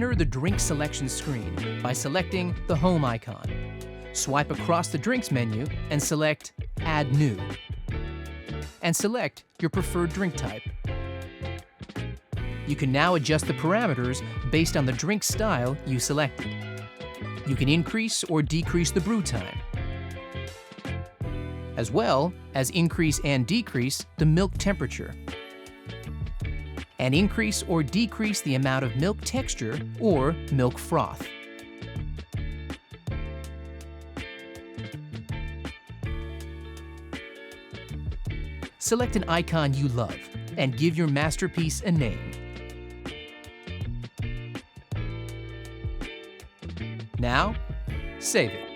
Enter the drink selection screen by selecting the Home icon. Swipe across the Drinks menu and select Add New. And select your preferred drink type. You can now adjust the parameters based on the drink style you selected. You can increase or decrease the brew time, as well as increase and decrease the milk temperature, and increase or decrease the amount of milk texture or milk froth. Select an icon you love and give your masterpiece a name. Now, save it.